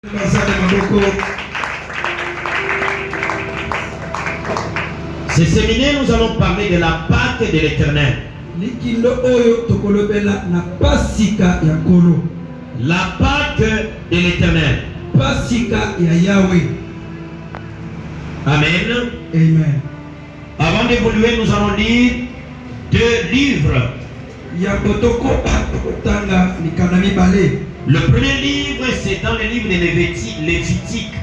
Ce séminaire, nous allons parler de la Pâque de l'Éternel. La Pâque de l'Éternel. Amen. Amen. Avant d'évoluer, nous allons lire 2 livres. Le premier livre, c'est dans le livre de Lévitique.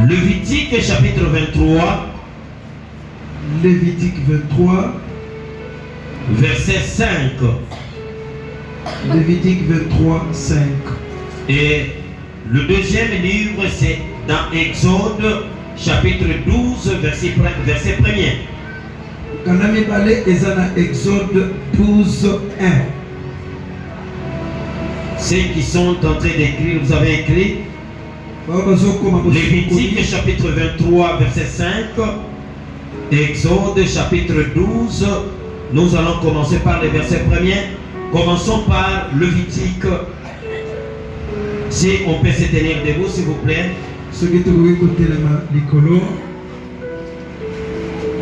Lévitique chapitre 23. Lévitique 23. Verset 5. Lévitique 23, 5. Et le deuxième livre, c'est dans Exode chapitre 12, verset 1er. Exode 12, 1. Ceux qui sont en train d'écrire, vous avez écrit Lévitique chapitre 23, verset 5. Exode chapitre 12. Nous allons commencer par le verset 1er. Commençons par Lévitique. Si on peut se tenir debout, s'il vous plaît.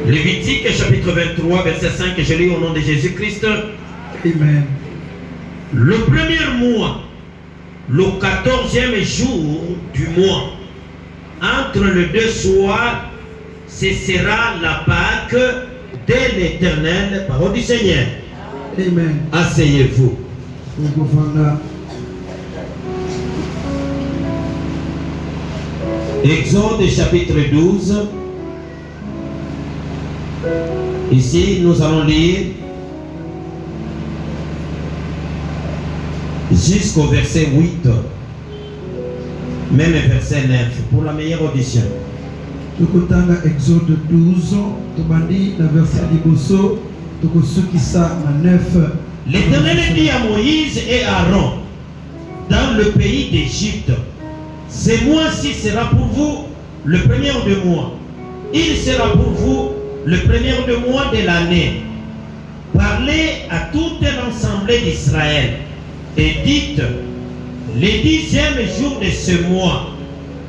Lévitique chapitre 23, verset 5, je lis au nom de Jésus-Christ. Amen. Le premier mois, le 14e jour du mois, entre les 2 soirs, ce sera la Pâque de l'Éternel, parole du Seigneur. Amen. Asseyez-vous. Exode chapitre 12. Ici, nous allons lire jusqu'au verset 8, même verset 9, pour la meilleure audition. Exode 12, verset 9. L'Éternel dit à Moïse et à Aaron dans le pays d'Égypte: ce mois-ci sera pour vous le premier de mois. Il sera pour vous le premier de mois de l'année. Parlez à toute l'assemblée d'Israël et dites: le 10e jour de ce mois,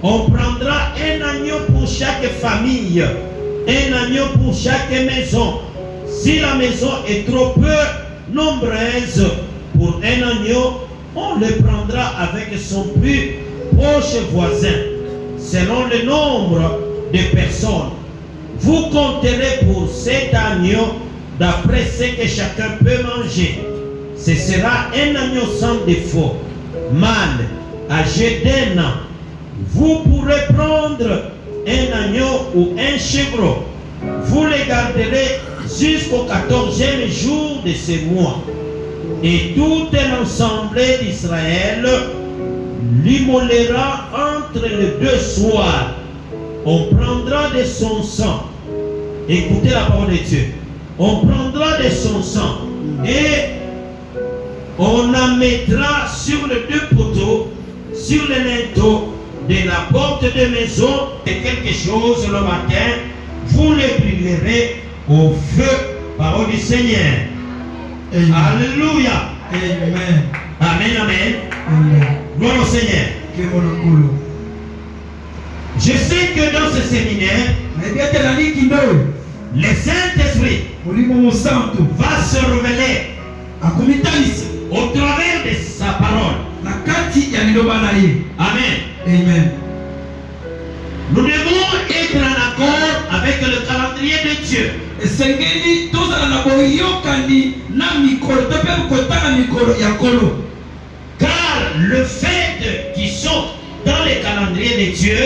on prendra un agneau pour chaque famille, un agneau pour chaque maison. Si la maison est trop peu nombreuse pour un agneau, on le prendra avec son plus proche voisin, selon le nombre de personnes. Vous compterez pour cet agneau d'après ce que chacun peut manger. Ce sera un agneau sans défaut, mâle, âgé d'1 an. Vous pourrez prendre un agneau ou un chevreau. Vous les garderez jusqu'au 14e jour de ce mois. Et toute l'assemblée d'Israël l'immolera entre les 2 soirs. On prendra de son sang. Écoutez la parole de Dieu. On prendra de son sang et on en mettra sur les 2 poteaux, sur le linteau de la porte de maison, et quelque chose le matin, vous les brûlerez au feu, parole du Seigneur. Amen. Alléluia. Amen. Amen, amen. Amen. Gloire au Seigneur. Je sais que dans ce séminaire, le Saint-Esprit va se révéler au travers de sa parole. Amen. Amen. Nous devons être en accord avec le calendrier de Dieu. Car le fait qu'ils sont dans le calendrier de Dieu,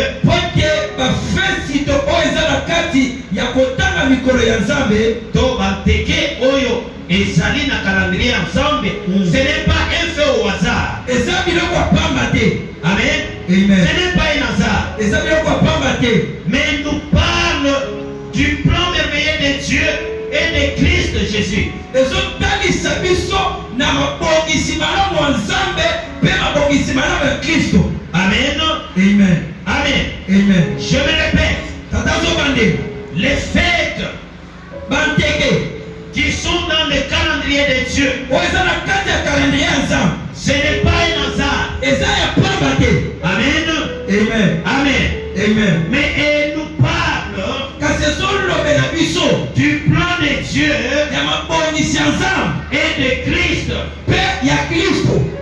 ezali na calendrier ensemble, ce n'est pas un fait au hasard. Amen. Amen. Ce n'est pas un hasard. Mais nous parle du plan merveilleux de Dieu et de Christ Jésus. Amen. Amen. Amen. Amen. Je me répète. Les fêtes calendrier de Dieu. Ce n'est pas un hasard. Amen. Amen. Amen. Amen. Mais elle nous parle du plan de Dieu et de Christ.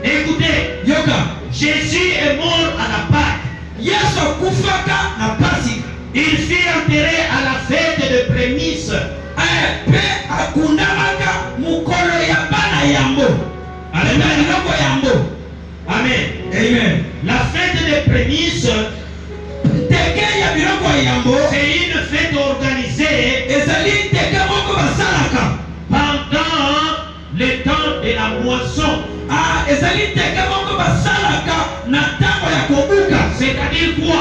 Écoutez, Jésus est mort à la Pâque. Il fut enterré à la fête de prémices. Amen. Amen. La fête des prémices, c'est une fête organisée pendant le temps de la moisson. C'est-à-dire quoi?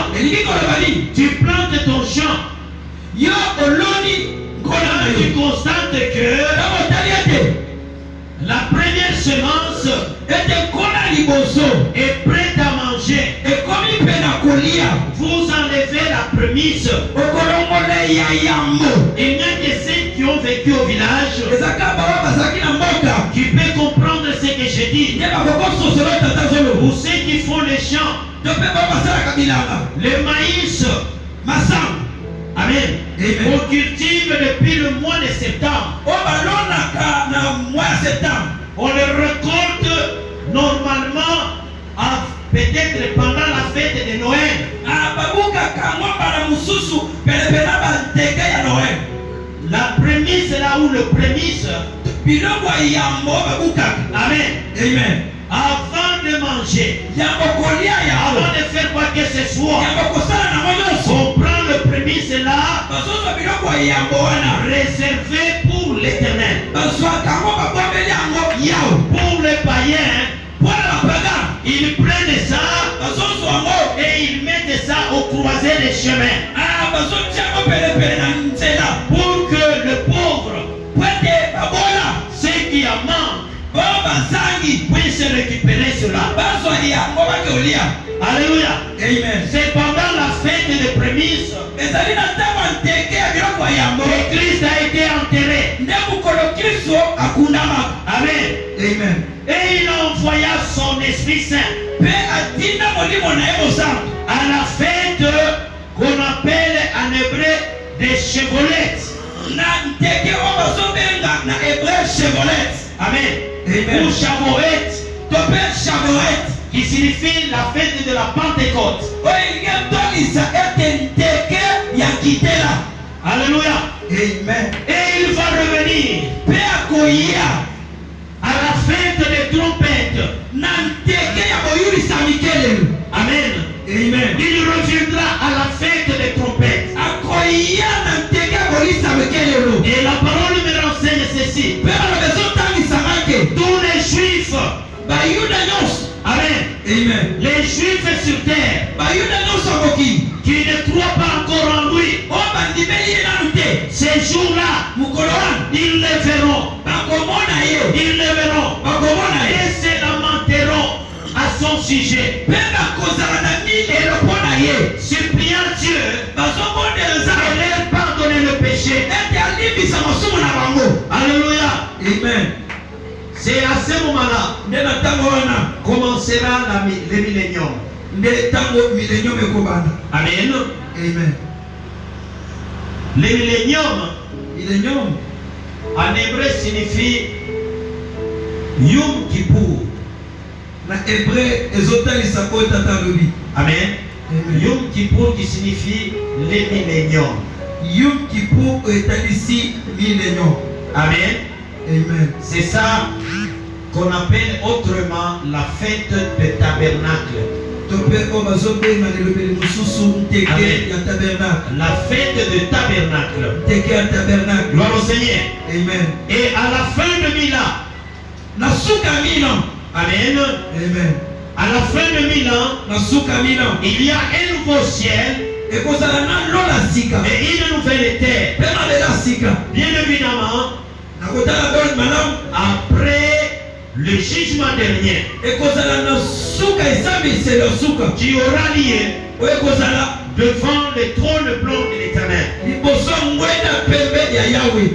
Tu plantes ton champ. Quand tu constates que la première semence est prête à manger, vous enlevez la prémisse. Il y a que ceux qui ont vécu au village qui peuvent comprendre ce que je dis. Ou ceux qui font les champs, le maïs, amen, on cultive depuis le mois de septembre. On le récolte normalement peut-être pendant la fête de Noël. La prémisse là où le prémisse. Amen. Amen. Avant de manger, avant de faire quoi que ce soit, on prend le prémisse là réservé pour l'éternel. Pour les païens, ils prennent ça et ils mettent ça au croisé des chemins. Pour que le pauvre, ceux qui en manquent, puissent récupérer cela. Alléluia. Amen. C'est pendant la fête des prémices que Christ a été enterré. Amen. Amen. Et il envoya son Esprit Saint à la fête qu'on appelle en hébreu des chevalettes. Amen. Ou Shavuot, qui signifie la fête de la Pentecôte. Alléluia. Amen. Et il va revenir à la fête des trompettes. Amen. Amen. Il reviendra à la fête des trompettes. Et la parole me renseigne ceci. Tous les juifs, amen, Amen. les juifs sur terre qui ne croient pas encore en lui, ces jours-là, ils le verront. Ils le verront. Et se lamenteront à son sujet. Suppliant Dieu de leur pardonner le péché. Alléluia. Amen. C'est à ce moment-là commencera le millénium. Amen. Amen. Le millénium Millennium. en hébreu signifie Yom Kippur. Na hébreu ezotalisa po tata lobi. Amen. Amen. Yom Kippur qui signifie le millénium. Yom Kippur etalisi millennium. Amen. Amen. C'est ça qu'on appelle autrement la fête de tabernacle. Tope o bazobenga lelobeli mususu nteke Amen. ya tabernacle. La fête de tabernacle. Nteke ya tabernacle. Gloire au Seigneur. Amen. Et à la fin de 1000 ans, Na suka 1000 ans. amen, Amen. à la fin de 1000 ans, Na suka 1000 ans. il y a un nouveau ciel Ekozala na lola sika. et une nouvelle terre. Pema bela sika. Bien évidemment, Na kotala bon malam. après le jugement dernier Ekozala na suka esambi c'est le suka. qui aura lieu Ekozala devant le trône blanc de l'Éternel. liboso ngwenda pembe ya Yahweh.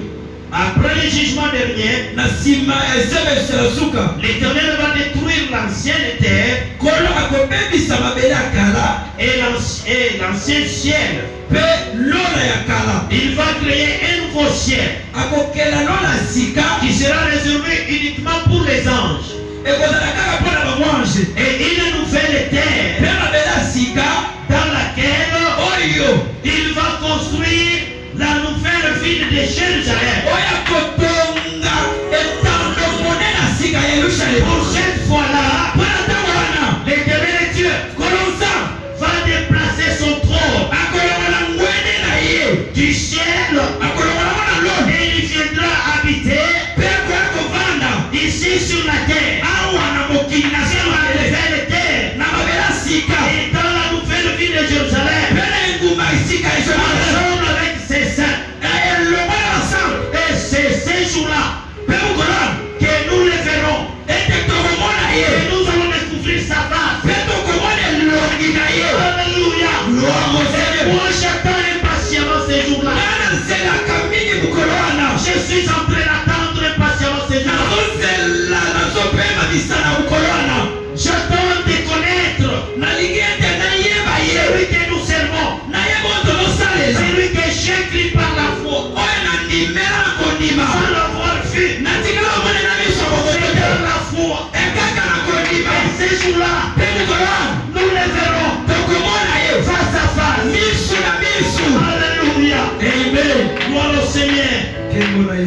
Après le jugement dernier, na sima ya esebesi ya suka l'Éternel va détruire l'ancienne terre kolo akobebisa mabele ya kala et l'ancien ciel. mpe lola ya kala Il va créer un nouveau ciel akokela lola ya sika qui sera réservé uniquement pour les anges ekozala kaka mpo na bamwange et une nouvelle terre mpe mabele ya sika dans laquelle oyo il va construire la nouvelle ville de Jérusalem. oyo akotonga etando monene ya sika ya yerusalemu. Pour cette fois-là, mpo na ntango wana l'Éternel Dieu kolonza va déplacer son trône akolongola ngwene na ye du ciel akolongola mwana lolo et il viendra habiter mpe akoya kovanda ici sur la terre, awa na mokili na se sur la mabele nouvelle terre na mabele ya sika et dans la nouvelle ville de Jérusalem, mpe na engumba esika ezomaa ensemble avec ses saints. elongo ya basantu Et c'est ces jours-là mpe mokolona que nous le verrons ete tokomona ye et nous allons découvrir sa face. mpe tokomona elongi na ye. Alléluia. Gloire au Seigneur. Moi j'attends impatiemment ces jours-là. Nana nzelaka mingi mokolo wana Je suis en train d'attendre impatiemment ces jours-là. nazozela nazopema misana mokolo wana J'attends de connaître nalingi ete nayeba ye celui que nous servons, nayeba oyo tozosalela celui que j'écris par la foi, oyo nandimela na kondima sans l'avoir vu. natikala omonela biso C'est bokoto dans la foi. ekaka na kondima Et ces jours-là, mpe mokolo wana nous les verrons tokomona ye face à face. misu na misu. Alléluia. Amen. Gloire au Seigneur. Kengo na ye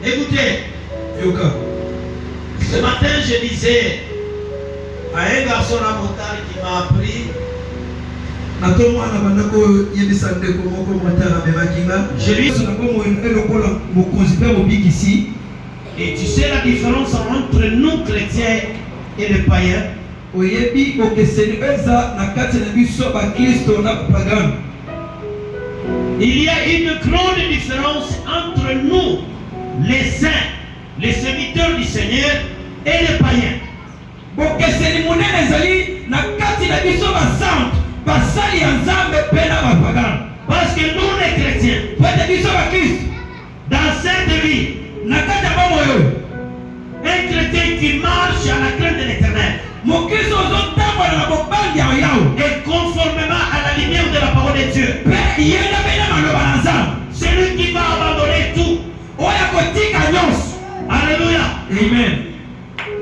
Écoutez, yoka ce matin je disais à un garçon à montagne qui m'a appris, nato mwana bandako yebisa ndeko moko motara amemaki nga je lui nango elokola mokonzi mpe mobikisi. et tu sais la différence entre nous chrétiens et les païens. oyebi okeseni eza na kati na biso bakristo na bapagano. Il y a une grande différence entre nous, les saints, les serviteurs du Seigneur, et les païens. bokeseni monene ezali na kati na biso basantu basali ya nzambe mpe na bapagano. Parce que nous, les chrétiens, po ete biso bakristo dans cette vie, na kati ya bomoi oyo un chrétien qui marche à la crainte de l'Éternel, mokristo ozotambola na bobangi ya yawe et conformément à la lumière de la parole de Dieu, mpe yendameli na maloba na nzambe celui qui va abandonner tout. oyo akotika nyonso. Alléluia. Amen.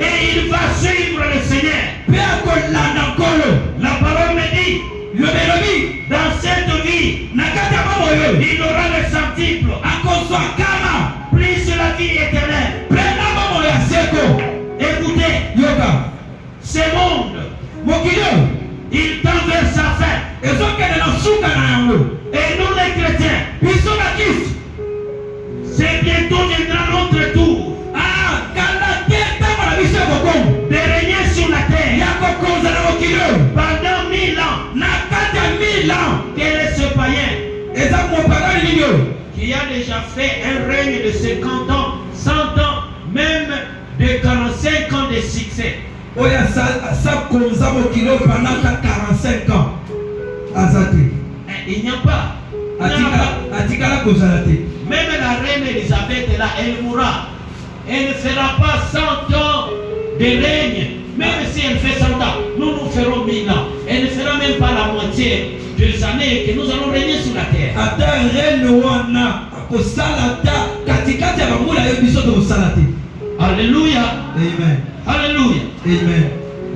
Et il va suivre le Seigneur. mpe akolanda nkolo. La parole me dit, lobelobi dans cette vie, na kati ya bomoi oyo il aura le centuple, akozwa kama plus la vie éternelle. mpe na bomoi ya seko. Écoutez, yoka ce monde, mokili oyo il tend vers sa fin. ezokende na suka na yango. Et nous les chrétiens, biso bakristo c'est bientôt viendra notre tour kala te ntango na biso ekokomo de régner sur la terre ya kokonza na mokili oyo pendant 1000 ans. na kati ya 1000 ans. Quel est ce païen eza mopagani nini oyo qui a déjà fait un règne de 50 ans, 100 ans, même de 45 ans de succès? oyo asakonza mokili oyo pendant 45 ans aza te. Il n'y a pas. Il n'y en a pas. atikala kozala te. Même la reine Elisabeth là, elle mourra. Elle ne fera pas 100 ans de règne. Même si elle fait 100 ans, nous ferons 1000 ans. Elle ne fera même pas la moitié des années que nous allons régner sur la terre. ata reine wana akosala ta katikati ya bambula yo biso tokosala te. Alléluia. Amen. Alléluia. Amen.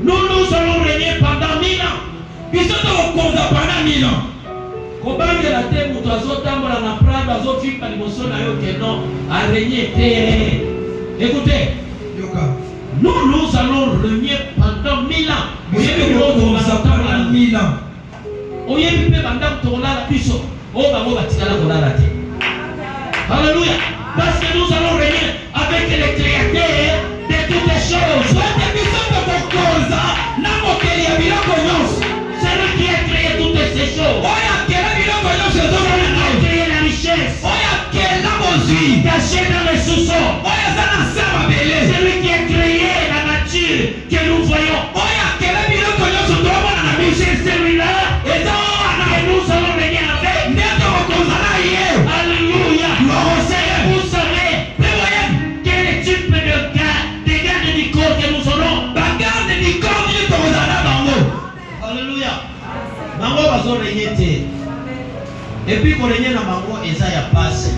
Nous allons régner pendant 1000 ans. biso tokokonza pendant 1000 ans. Kobangela te moto azotambola na prado azofika liboso na yo ke non arégner te. Écoutez, yoka nous allons régner pendant 1000 ans. biso tokokonza pendant 1000 ans. Oyebi mpe bandako tokolala biso oyo bango batikala kolala te. Alléluia. Parce que nous allons régner avec les créateurs de toutes les choses. ete biso tokokonza na mokeli ya biloko nyonso. C'est lui qui a créé toutes ces choses. oyo akela biloko nyonso Il ezomona a nayo. créé la richesse oyo akela bozwi. cachée dans les sous-sols. oyo aza na se ya mabele. C'est lui qui a créé la nature que nous voyons. oyo akela biloko nyonso toomona na Et biso. c'est celui-là eza oyo wana que nous allons régner avec. nde tokokonza na ye. Alléluia. Gloire au Seigneur. Vous savez, bazorényete. Et puis korenye na bango eza ya passe.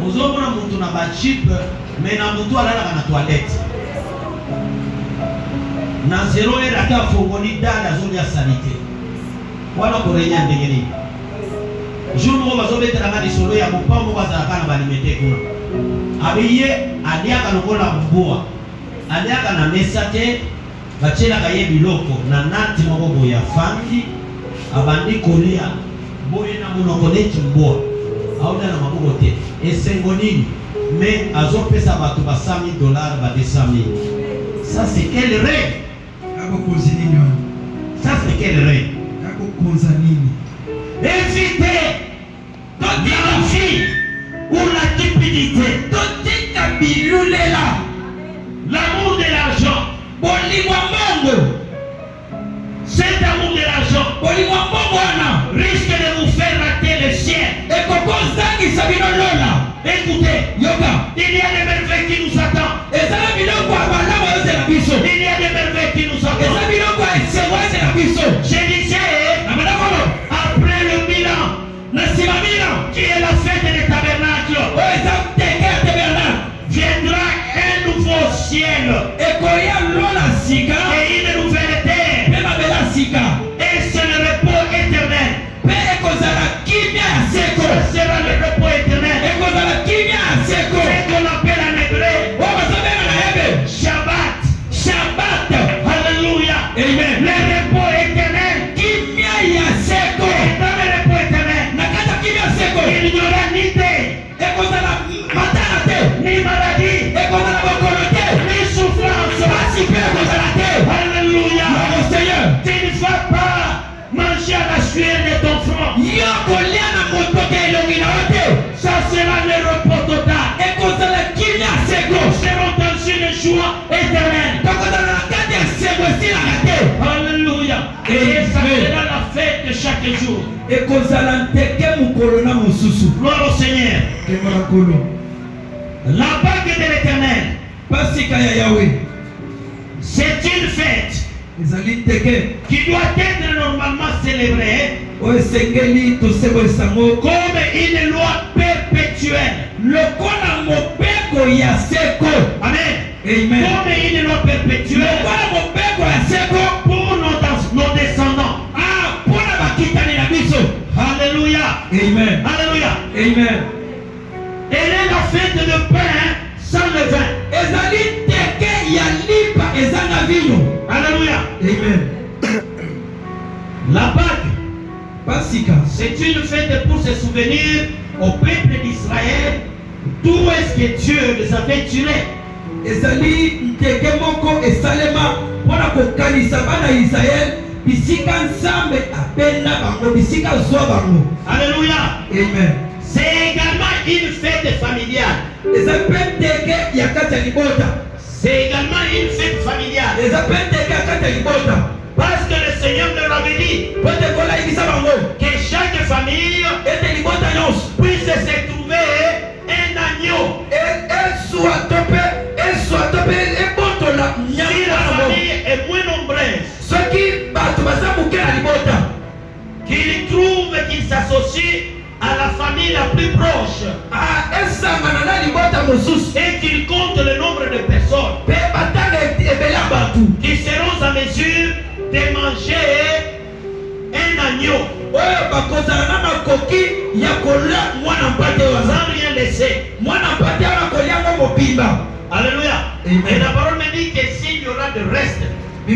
Ozomona mutu na ba chip mais na mutu alala na toilette. Na zero era ka fongoli dala zone ya sanité. Wana korenya ndenge nini? Jour mo bazobetela ngani solo ya mopambo bazalaka na balimete kuna. Abiye aliaka lokola mboa. Aliaka na mesate bachelaka ye biloko na nati moko boya fandi abandi kolia boye na monoko neti mboa. Aona na maboko te. Esengo nini? Mais azopesa bato ba $100,000 ba $200,000. Ça c'est quel rêve? Ça c'est quel rêve? Évitez la vie ou la cupidité. L'amour de l'argent. Cet amour de l'argent risque de vous faire rater le ciel. Écoutez, il y a des merveilles qui nous attendent. Il y a des merveilles qui nous attendent. Je disais, après le bilan, qui est la fête des tabernacles, viendra un nouveau ciel et une nouvelle terre. Et c'est le repos éternel. Ce sera le repos éternel. C'est qu'on appelle en hébreu Shabbat. Alléluia. Amen. Le repos éternel. Et dans le repos éternel, il n'y aura ni thé, ni maladie, ni souffrance. Alléluia. Tu ne vas pas manger à la sueur de ton front. Ça sera le repos total. Nous serons dans une joie éternelle. Alléluia. Et ça sera la fête de chaque jour. Gloire au Seigneur. La bague de l'Éternel, c'est une fête qui doit être normalement célébrée comme une loi perpétuelle. Amen. Comme une loi perpétuelle pour nos descendants. Alléluia. Amen. Alléluia. Amen. Elle est la fête de pain sans levain. Alléluia. Amen. La Pâque, c'est une fête pour se souvenir au peuple d'Israël d'où est-ce que Dieu les avait tirés. Ezali nteke moko esalema mpona kokanisa bana Israël bisika nzambe apenda bango bisika zwa bango. Alléluia. Amen. C'est également une fête familiale. Eza pe nteke ya kati ya libota. C'est également une fête familiale. Eza pe nteke ya kati ya libota. Parce que le Seigneur leur avait dit que chaque famille puisse se trouver un agneau. Si la famille est moins nombreuse, qu'il trouve qu'il s'associe à la famille la plus proche et qu'il compte le nombre de personnes qui seront en mesure de manger un agneau. Sans rien laisser. Alléluia. Et la parole me dit que s'il y aura de reste, on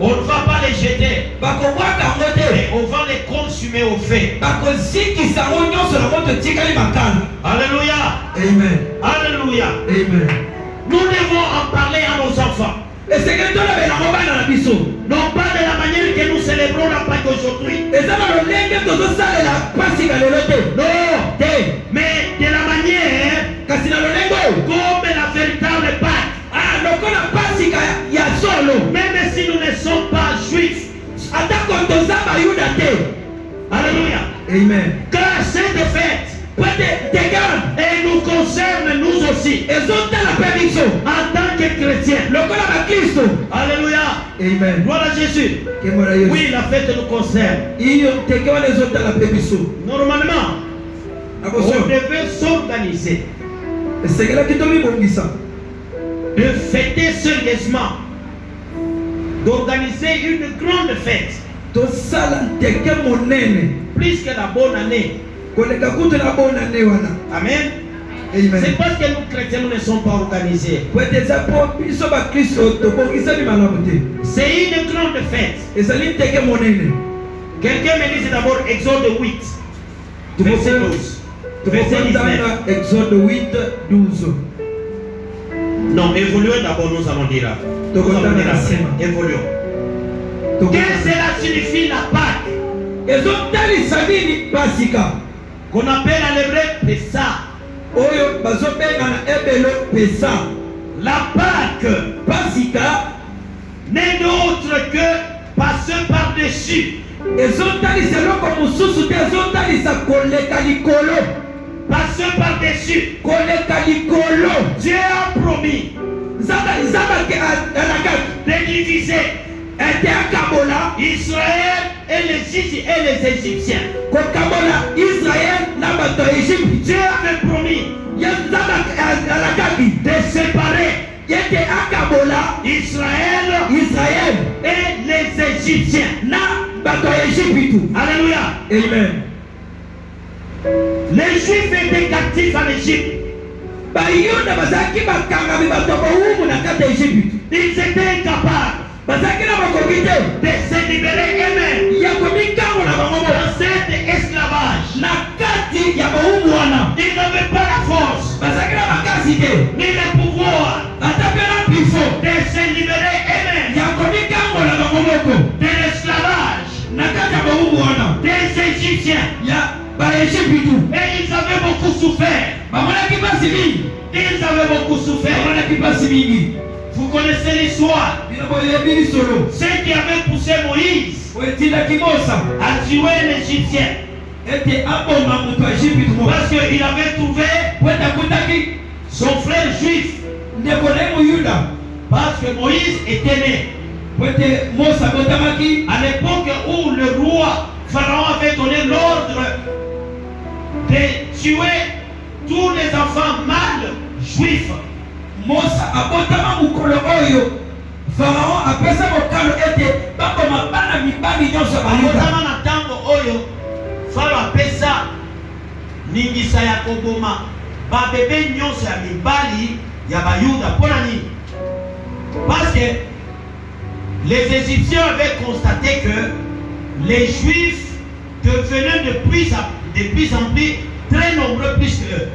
ne va pas les jeter, mais on va les consumer au feu. Alléluia. Amen. Alléluia. Amen. Nous devons en parler à nos enfants. Non pas de la manière que nous célébrons la Pâque aujourd'hui. Non, mais de la manière comme la véritable Pâque. Même si nous ne sommes pas juifs. Alléluia. Amen. Car cette fête et nous concerne nous aussi en tant que chrétiens. lokola bakristo. Alléluia. Amen. Gloire à Jésus. Kemora Yesu. Oui, la fête nous concerne. Iyo teke wana ezotala mpe biso. Normalement, on devait s'organiser, esengelaki tomibongisa de fêter sérieusement, d'organiser une grande fête, tosala nteke monene plus que la bonne année. koleka kutu na bona nde wana. Amen. Amen. C'est parce que nous chrétiens nous ne sommes pas organisés. po ete eza mpo biso bakristo tobongisami malamu te. C'est une grande fête. ezali nteke monene. Quelqu'un me dise d'abord Exode 8, verset 12. Verset 19. tokokotanga exode 8:12. Non, évoluons d'abord, nous allons dire. Nous allons dire après. Évoluons. Qu'est-ce que cela signifie la Pâque? ezotalisa nini pasika Qu'on appelle en hébreu Pessah. oyo bazobenga na ebelo pesa. La Pâque pasika n'est d'autre que passer par-dessus. ezotalisa eloko mosusu te, ezotalisa koleka likolo. Passer par-dessus. koleka likolo. Dieu a promis nzambe alakaki de diviser ete akabola Israël et les Égyptiens. kokabola israel na bato ya egypte. Dieu avait promis ye nzambe alakaki de séparer ete akabola Israël et les Égyptiens. na bato ya egypte. Alléluia. Amen. Les Juifs étaient captifs en Égypte. bayuda bazalaki bakangami bato bowumu na kati ya egypte. Ils étaient incapables bazalaki na makoki te de se libérer eux-mêmes ya komikangola bango dans cet esclavage. na kati ya bowumu wana. Ils n'avaient pas la force bazalaki na makasi te ni le pouvoir ata mpe na bifo de se libérer eux-mêmes ya komikangola bango moko de l'esclavage na kati ya bowumu wana des Égyptiens. ya baegypte. Et ils avaient beaucoup souffert. bamonaki mpasi mingi. Ils avaient beaucoup souffert. bamonaki mpasi mingi. Vous connaissez l'histoire. bino boyebi lisolo Ceux qui avaient poussé Moïse oyo etindaki mosa à tuer l'Égyptien. ete aboma moto ya egypte moko Parce qu'il avait trouvé po ete akutaki son frère juif. ndeko na ye moyuda. Parce que Moïse était né po ete mosa abotamaki à l'époque où le roi Pharaon avait donné l'ordre de tuer tous les enfants mâles juifs. mosa abotama mokolo oyo farao apesa mokano ete baboma bana mibali nyonso bayuda. Abotama na ntango oyo Pharaon apesa ningisa ya koboma babebe nyonso ya mibali ya bayuda. Mpona nini? Parce que les Égyptiens avaient constaté que les Juifs devenaient de plus en plus très nombreux plus qu'eux.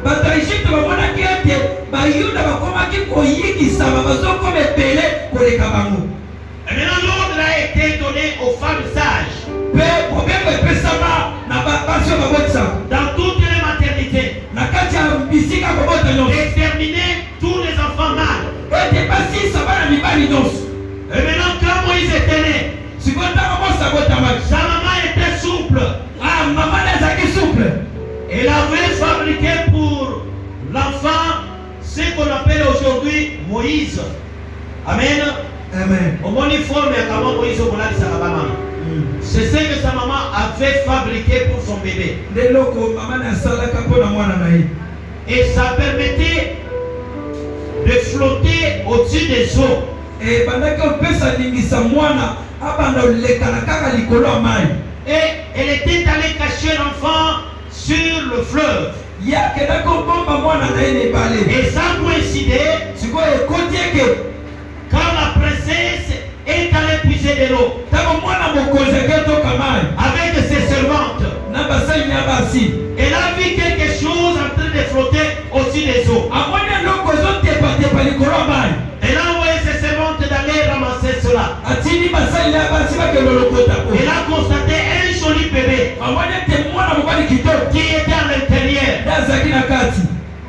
bato ya egypte bamonaki ete bayuda bakomaki koyikisama bazokoma ebele koleka bango. Et maintenant l'ordre a été donné aux femmes sages mpe mobembo epesama na basi oyo babotisama dans toutes les maternités na kati ya bisika kobota nyonso d'exterminer tous les enfants mâles. ete basisa bana mibali nyonso. Et maintenant quand Moïse était né, sikoyo ntango mosa abotamaki sa maman était souple. mama na ezalaki souple. Elle avait fabriqué pour l'enfant ce qu'on appelle aujourd'hui Moïse. Amen. Amen. Au uniforme ya kama Moïse okolalisa bana. C'est ce que sa maman avait fabriqué pour son bébé. nde eloko mama na asalaka mpo na mwana na ye. Et ça permettait de flotter au-dessus des eaux. bandaki opesa ningisa mwana abanda olekana kaka likolo ya mai. Et elle était allée cacher l'enfant sur le fleuve. ye akendaki obomba mwana na ye na ebale. Et ça coïncidait sikoyo ekoti eke quand la princesse est allée puiser de l'eau ntango mwana mokonzi aketoka mai avec ses servantes. na basali ya basi. Elle a vu quelque chose en train de flotter au-dessus des eaux. amoni eloko ezotepatepa likolo ya mai. Elle a envoyé ses servantes d'aller ramasser cela. atindi basali ya basi bakelolokota ko. Elle a constaté un joli bébé amoni ete mwana mobali kitoko qui était à l'intérieur. nde azalaki na kati.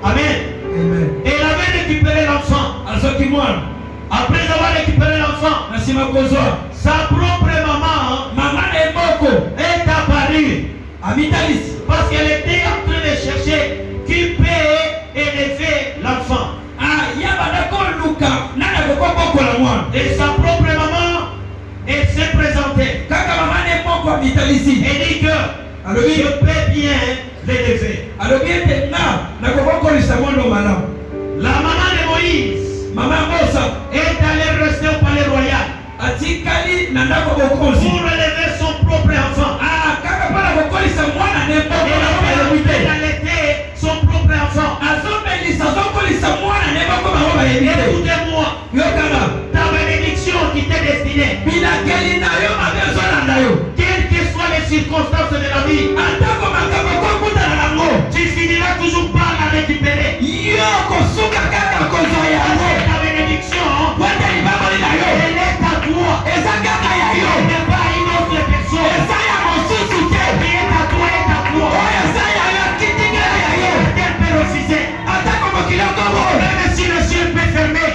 Amen. Amen. Elle avait récupéré l'enfant. azwaki mwana Après avoir récupéré l'enfant, na nsima kozwa sa propre maman mama na ye moko est apparue. amitalisi Parce qu'elle était en train de chercher qui peut élever l'enfant. ya bandaki oluka je peux bien l'élever. La maman de Moïse est allée rester au palais royal pour élever son propre enfant. Elle allaitait son propre enfant. Écoutez-moi, ta bénédiction qui t'est destinée, quelles que soient les circonstances de la vie, tu finiras toujours par la récupérer. Ta bénédiction, elle est à toi. Elle n'est pas à une autre personne. Elle est à toi, elle est à toi. Elle peut refuser. Même si le ciel peut fermer,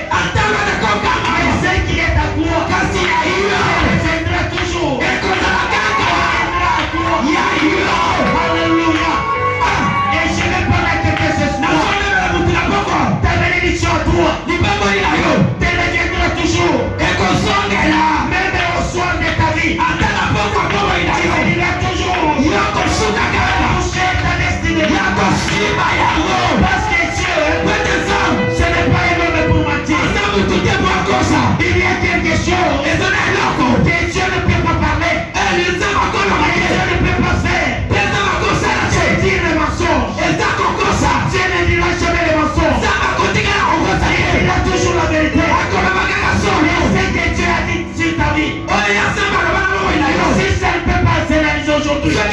mais ce qui est à toi, elle viendra toujours. Elle viendra à toi. Alléluia. Et je vais parler à quelqu'un ce soir. Ta bénédiction à toi, te reviendra toujours. Même au soir de ta vie, tu finiras toujours toucher ta destinée. Parce que Dieu, ce n'est pas un homme pour mentir. Il y a quelque chose que Dieu ne peut pas parler, que Dieu ne peut pas faire. C'est dire le mensonge. Dieu ne dira jamais le mensonge. Il dira toujours la vérité. Et ce que Dieu a dit sur ta vie, si ça ne peut pas se réaliser aujourd'hui, ça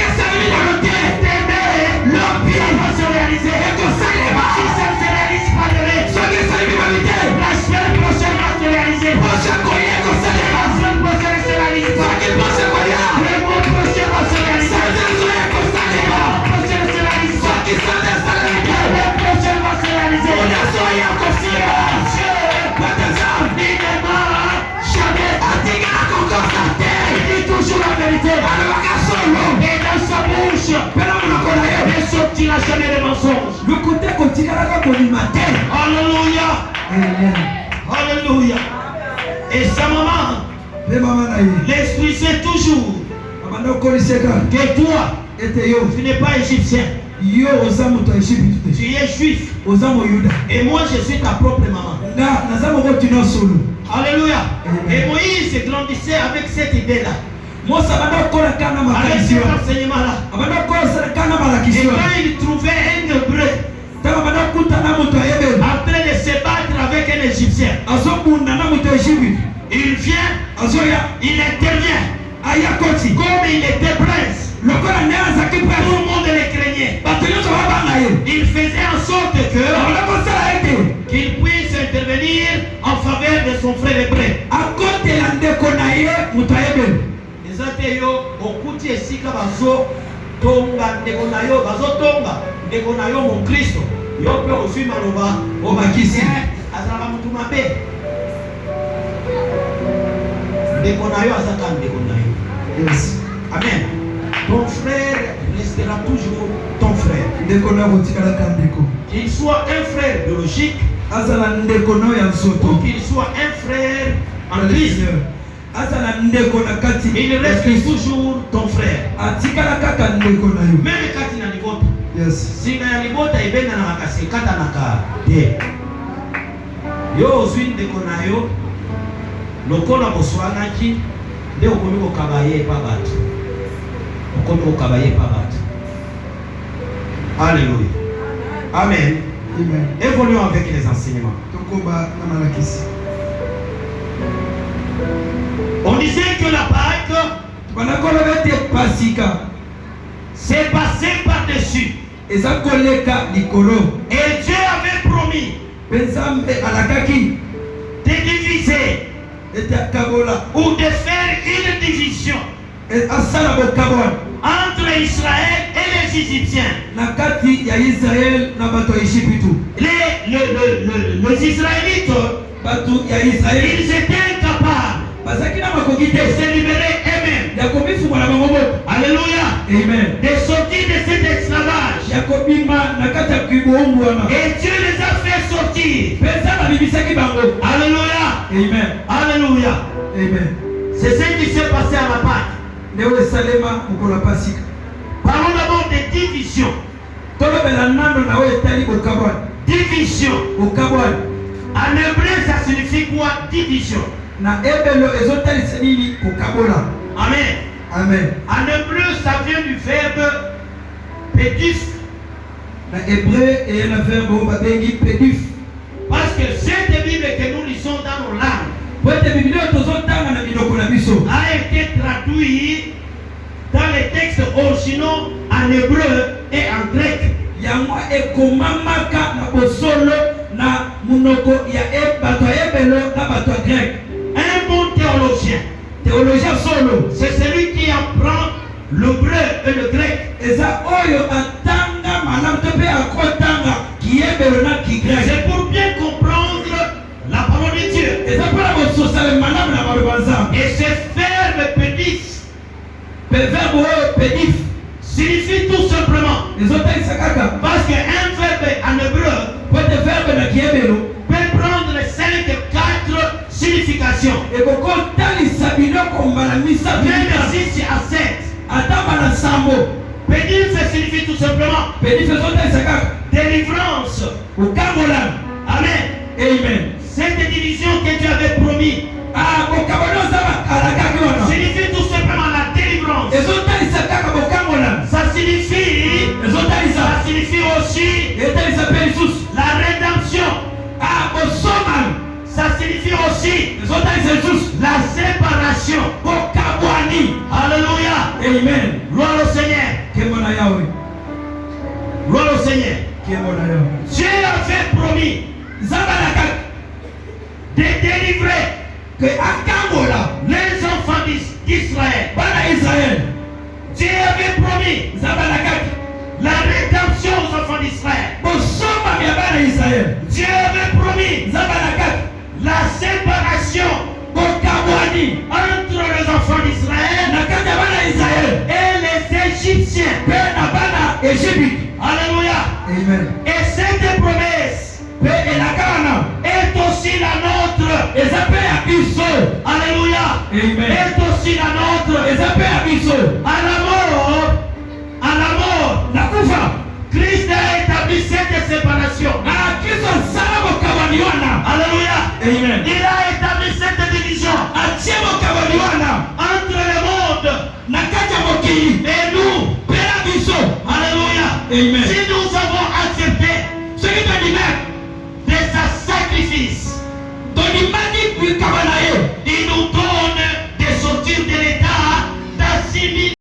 va se réaliser. Si ça ne se réalise pas demain, la semaine prochaine va se réaliser. La semaine prochaine se réalise pas. Le mois prochain va se réaliser. Le mois prochain se réalise pas. Le prochain va se réaliser. Dieu, il ne ment jamais. Il dit toujours la vérité. Et dans sa bouche ne sortira jamais de mensonge. Alléluia. Alléluia. Et sa maman, l'esprit sait toujours que toi, tu n'es pas égyptien. Tu es juif. Et moi je suis ta propre maman. Alléluia. Et Moïse grandissait avec cette idée-là. Avec cet enseignement-là. Et quand il trouvait un hébreu en train de se battre avec un égyptien, il vient, il intervient. Comme il était prince, tout le monde le craignait. Il faisait en sorte qu'il puisse intervenir en faveur de son frère hébreu. Ezateyo okuti esika bazo tonga ndeko na yo mon Kristo yo pe ozwi maloba obakisi azalaka mutu mabe ndeko na yo azaka ndeko na yo. Yes. Amen. Ton frère restera toujours ton frère. Qu'il soit un frère biologique ou qu'il soit un frère en Christ, il reste toujours ton frère. Même quand il a niveau, si il a niveau, il est bien dans la casse, quand il a yo ozwi ndeko na yo lokola boswanaki nde okomi kokaba ye pa bato. Alléluia. Amen. Évoluons avec les enseignements. On disait que la Pâque s'est passée par-dessus. Et Dieu avait promis de diviser ou de faire une division entre Israël et les Égyptiens. Les Israélites, ils étaient incapables de se libérer eux-mêmes. Alléluia. Amen. De sortir de cet esclavage. Et Dieu les a fait sortir. Alléluia. Amen. Alléluia. Amen. C'est ce qui s'est passé à la Pâque. Parlons division. tolobela nando na oyo etali bokabwani. Division. Bokabwani. En hébreu, ça signifie quoi? Division. Na ebelo ezotalisa nini kokabola. Amen. Amen. En hébreu, ça vient du verbe pédif. Na hébreu et na verbe oyo babengi pédif. Parce que cette Bible que nous lisons dans nos langues po ete biblia oyo tozotanga na minoko na biso a été traduit dans les textes originaux en hébreu et en grec. yango ekomamaka na bosolo na munoko ya bato ya ebelo na bato ya grec. Un bon théologien solo c'est celui qui apprend l'hébreu et le grec. eza oyo atanga malamu to mpe akotanga kiyebelo na kigrec. C'est pour bien comprendre la parole de Dieu. eza mpona bososala malamu na maloba nzambe. Et ce verbe pédif verbe oyo pédif signifie tout simplement, ezotalisa kaka parce qu'un verbe en hébreu po ete verbe na kiyebelo peut prendre 4 significations. ekokotalisa biloko mbala misato Même 6 à 7. ata mbala sambo. Pédif signifie tout simplement pédif ezotalisa kaka délivrance. kokambolana. Amen. Amen. Cette division que Dieu avait promis bokambola oza bakalakaki wana signifie tout simplement la délivrance. ezotalisa kaka bokambolana. Ça signifie aussi etalisa mpe lisusu la rédemption. bosomani. Ça signifie aussi ezotalisa lisusu la séparation. bokabwani. Alléluia. Amen. Gloire au Seigneur. Kembo na yawe. Gloire au Seigneur. Kembo na yawe. Dieu avait promis zabalaka de délivrer ke akambola les enfants d'Israël. bana Israël. Dieu avait promis zabalaka la rédemption aux enfants d'Israël. bosomami ya bana Israël. Dieu avait promis zabalaka la séparation bokabwani entre les enfants d'Israël na kati ya bana Israël et les Égyptiens. mpe na bana Égypte. Alléluia. Amen. Et cette promesse mpe elaka wana est aussi la nôtre. eza mpe ya biso. Alléluia. Amen. Est aussi la nôtre. eza mpe ya biso. À la mort, na kufa Christ a établi cette séparation. kristo asala bokabwani wana. Alléluia. Amen. Il a établi cette division atie bokabwani wana entre le monde na kati ya mokili et nous. mpe na biso. Alléluia. Amen. Si nous avons accepté soki tondimaki de sa sacrifice, tondimaki bikabwana